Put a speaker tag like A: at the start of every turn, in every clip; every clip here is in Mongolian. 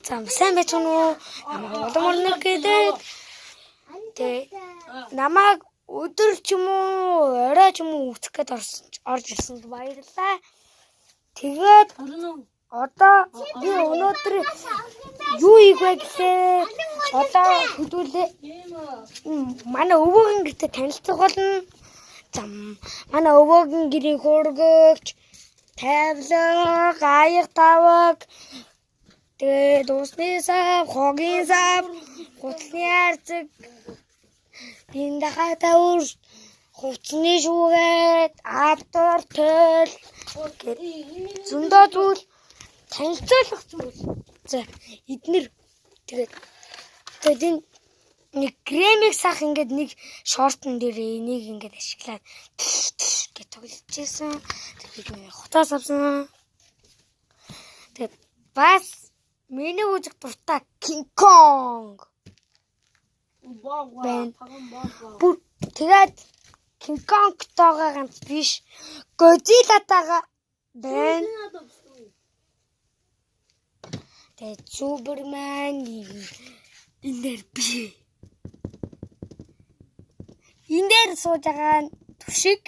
A: За сайн байцгаана уу? Улам орно гэдэг. Тэ намайг өдөр ч юм уу, орой ч юм уу үцэх гээд орж ирсэнд баярлалаа. Тэгээд одоо би өнөөдөр юу хийх вэ гэхээр одоо хөдөлгөө манай өвөөгийн гэртээ танилцах болно. За манай өвөөгийн гэрийн хөргөгч, тавилга, аяг таваг, тэгээд усны сав, хогийн сав, гутлын арцэг, биндахаа тавар, хувцсны шүүгээд, автор төл зөндөө зүйл танилцуулах зүйл. За эднэр тэгээд энэ нэг кремик сах ингээд нэг шортон дээр энийг ингээд ашиглаад гэж тоглож байсан. Тэгээд хотоос авсан. Тэгээд бас миний үзэх дуртай King Kong. Тэгээд King Kong-тойгоо ганц биш, Godzilla-тайгаа байна. Тэгээд Superman энэ дээр би. Энэ дээр сууж байгаа түшиг.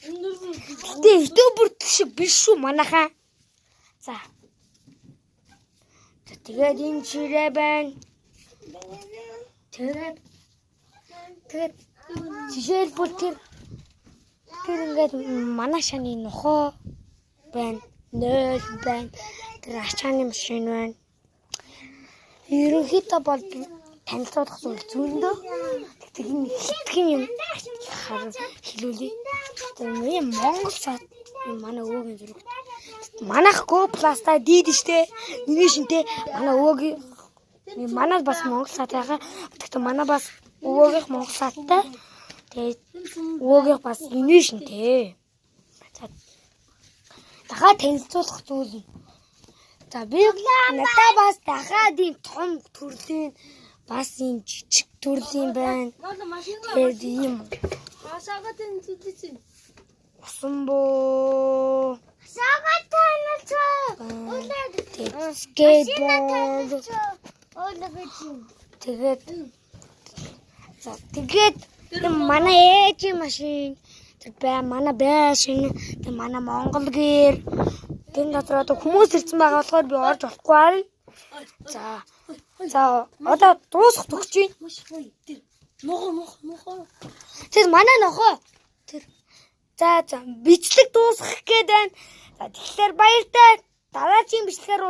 A: Гэтэ ютубер түшиг биш шүү манайхаа. За. Тэгээд энэ чирээ байна. Тэгээд жишээлбэл тэр ингээд манай шаны нохоо байна. Нөл байна. Тэр ачааны машин байна. Ерөнхийдөө бол танилцуулах зүйл зөндөө. Тэгтээ хитгэн юм хэлүүлээ. Тэгээ Монгол сат манай өвөгийн зүрх. Манайх Go Plus-та дийд штэ. Миний шинтэй манай өвөгийн манай бас Монгол сат яхаа. Тэгтээ манай бас өвөгийн Монгол саттай. Тэгээд өвөгийн бас миний шинтэй. За дахиад танилцуулах зүйл. За би надад бас дахиад ийм том төрлийн бас ийм жижиг төрлийн байна. Тэгээд ийм хасаагатай зүйлсэн. Усамбоо. Хасаагатай нэг skateboard. Тэгээд манай ээжийн машин, тэр манай байшин, тэр манай Монгол гэр. Тэн дотор одоо хүмүүс ирсэн байгаа болохоор би орж болохгүй байна. За одоо дуусах төгсөж байна. Нохоо. Тэр манай нохоо. Тэр за бичлэг дуусгах гээд байна. За тэгэхээр баяртай. Дараагийн бичлэгээр